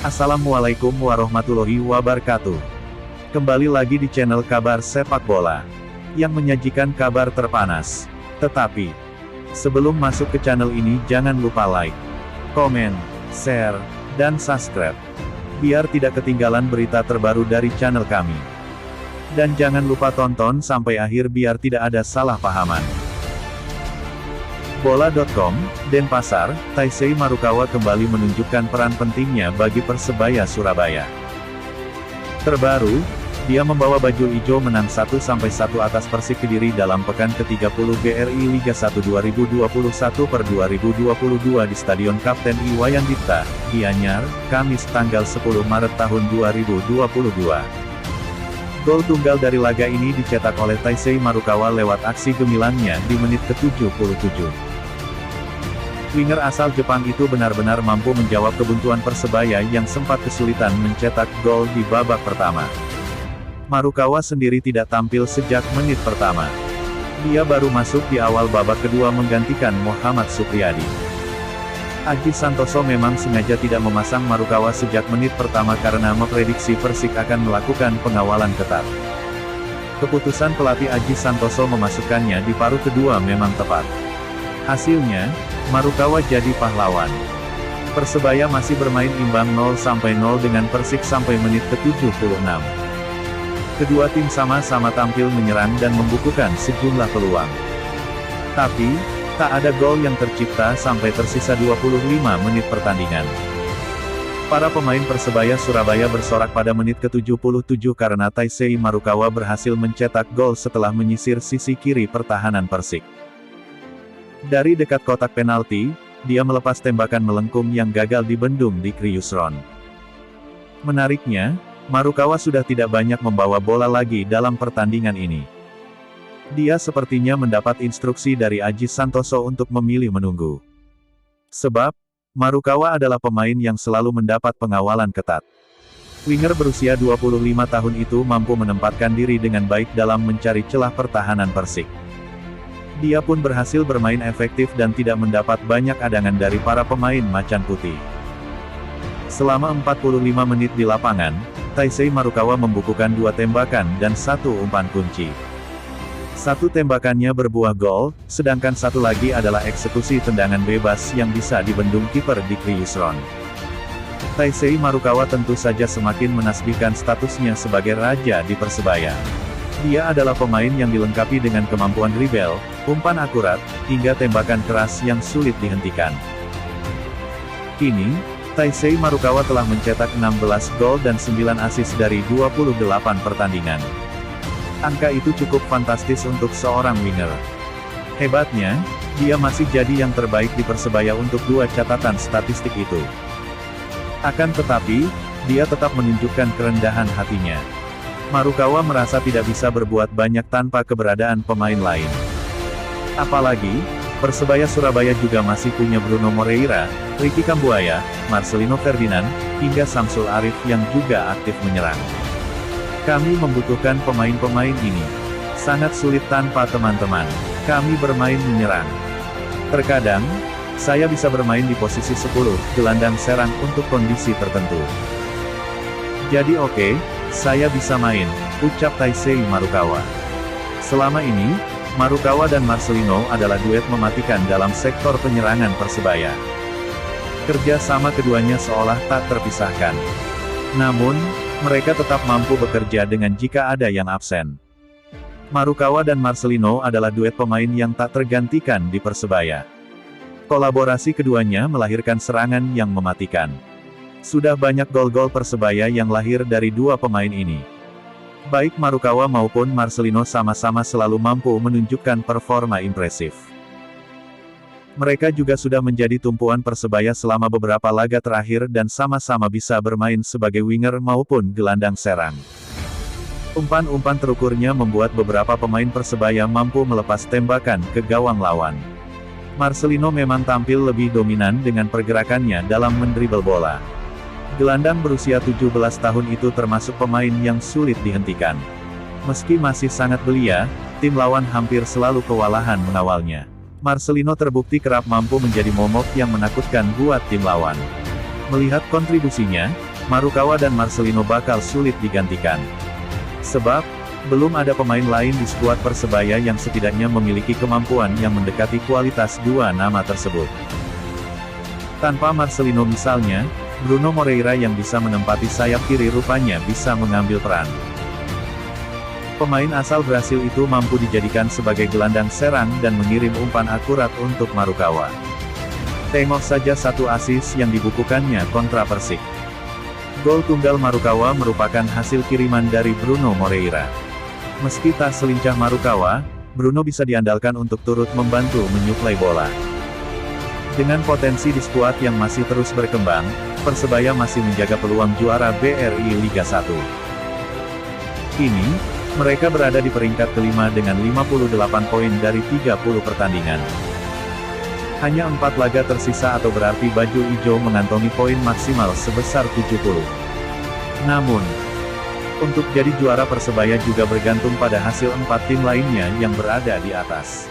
Assalamualaikum warahmatullahi wabarakatuh. Kembali lagi di channel Kabar Sepak Bola, yang menyajikan kabar terpanas. Tetapi, sebelum masuk ke channel ini jangan lupa like, komen, share, dan subscribe, biar tidak ketinggalan berita terbaru dari channel kami. Dan jangan lupa tonton sampai akhir biar tidak ada salah pahaman. Bola.com, Denpasar, Taisei Marukawa kembali menunjukkan peran pentingnya bagi Persebaya Surabaya. Terbaru, dia membawa baju hijau menang 1-1 atas Persik Kediri dalam pekan ke-30 BRI Liga 1 2021/2022 di Stadion Kapten Iwayan Dipta, Gianyar, Kamis tanggal 10 Maret tahun 2022. Gol tunggal dari laga ini dicetak oleh Taisei Marukawa lewat aksi gemilangnya di menit ke-77. Winger asal Jepang itu benar-benar mampu menjawab kebuntuan Persebaya yang sempat kesulitan mencetak gol di babak pertama. Marukawa sendiri tidak tampil sejak menit pertama. Dia baru masuk di awal babak kedua menggantikan Muhammad Supriyadi. Aji Santoso memang sengaja tidak memasang Marukawa sejak menit pertama karena memprediksi Persik akan melakukan pengawalan ketat. Keputusan pelatih Aji Santoso memasukkannya di paruh kedua memang tepat. Hasilnya, Marukawa jadi pahlawan. Persebaya masih bermain imbang 0-0 dengan Persik sampai menit ke-76. Kedua tim sama-sama tampil menyerang dan membukukan sejumlah peluang. Tapi, tak ada gol yang tercipta sampai tersisa 25 menit pertandingan. Para pemain Persebaya Surabaya bersorak pada menit ke-77 karena Taisei Marukawa berhasil mencetak gol setelah menyisir sisi kiri pertahanan Persik. Dari dekat kotak penalti, dia melepas tembakan melengkung yang gagal dibendung di Kriusron. Menariknya, Marukawa sudah tidak banyak membawa bola lagi dalam pertandingan ini. Dia sepertinya mendapat instruksi dari Aji Santoso untuk memilih menunggu. Sebab, Marukawa adalah pemain yang selalu mendapat pengawalan ketat. Winger berusia 25 tahun itu mampu menempatkan diri dengan baik dalam mencari celah pertahanan Persik. Dia pun berhasil bermain efektif dan tidak mendapat banyak adangan dari para pemain macan putih. Selama 45 menit di lapangan, Taisei Marukawa membukukan 2 tembakan dan 1 umpan kunci. 1 tembakannya berbuah gol, sedangkan 1 lagi adalah eksekusi tendangan bebas yang bisa dibendung kiper di Kriusron. Taisei Marukawa tentu saja semakin menasbihkan statusnya sebagai raja di Persebaya. Dia adalah pemain yang dilengkapi dengan kemampuan dribble, umpan akurat, hingga tembakan keras yang sulit dihentikan. Kini, Taisei Marukawa telah mencetak 16 gol dan 9 assist dari 28 pertandingan. Angka itu cukup fantastis untuk seorang winger. Hebatnya, dia masih jadi yang terbaik di Persebaya untuk 2 catatan statistik itu. Akan tetapi, dia tetap menunjukkan kerendahan hatinya. Marukawa merasa tidak bisa berbuat banyak tanpa keberadaan pemain lain. Apalagi, Persebaya Surabaya juga masih punya Bruno Moreira, Ricky Kambuaya, Marcelino Ferdinand, hingga Samsul Arif yang juga aktif menyerang. Kami membutuhkan pemain-pemain ini. Sangat sulit tanpa teman-teman. Kami bermain menyerang. Terkadang, saya bisa bermain di posisi 10, gelandang serang untuk kondisi tertentu. Jadi oke, saya bisa main, ucap Taisei Marukawa. Selama ini, Marukawa dan Marcelino adalah duet mematikan dalam sektor penyerangan Persebaya. Kerja sama keduanya seolah tak terpisahkan. Namun, mereka tetap mampu bekerja dengan jika ada yang absen. Marukawa dan Marcelino adalah duet pemain yang tak tergantikan di Persebaya. Kolaborasi keduanya melahirkan serangan yang mematikan. Sudah banyak gol-gol Persebaya yang lahir dari 2 pemain ini. Baik Marukawa maupun Marcelino sama-sama selalu mampu menunjukkan performa impresif. Mereka juga sudah menjadi tumpuan Persebaya selama beberapa laga terakhir dan sama-sama bisa bermain sebagai winger maupun gelandang serang. Umpan-umpan terukurnya membuat beberapa pemain Persebaya mampu melepas tembakan ke gawang lawan. Marcelino memang tampil lebih dominan dengan pergerakannya dalam mendribel bola. Gelandang berusia 17 tahun itu termasuk pemain yang sulit dihentikan. Meski masih sangat belia, tim lawan hampir selalu kewalahan mengawalnya. Marcelino terbukti kerap mampu menjadi momok yang menakutkan buat tim lawan. Melihat kontribusinya, Marukawa dan Marcelino bakal sulit digantikan. Sebab, belum ada pemain lain di skuad Persebaya yang setidaknya memiliki kemampuan yang mendekati kualitas dua nama tersebut. Tanpa Marcelino misalnya, Bruno Moreira yang bisa menempati sayap kiri rupanya bisa mengambil peran. Pemain asal Brasil itu mampu dijadikan sebagai gelandang serang dan mengirim umpan akurat untuk Marukawa. Tengok saja satu assist yang dibukukannya kontra Persik. Gol tunggal Marukawa merupakan hasil kiriman dari Bruno Moreira. Meski tak selincah Marukawa, Bruno bisa diandalkan untuk turut membantu menyuplai bola. Dengan potensi di skuad yang masih terus berkembang, Persebaya masih menjaga peluang juara BRI Liga 1. Kini, mereka berada di peringkat kelima dengan 58 poin dari 30 pertandingan. Hanya 4 laga tersisa atau berarti baju hijau mengantongi poin maksimal sebesar 70. Namun, untuk jadi juara Persebaya juga bergantung pada hasil 4 tim lainnya yang berada di atas.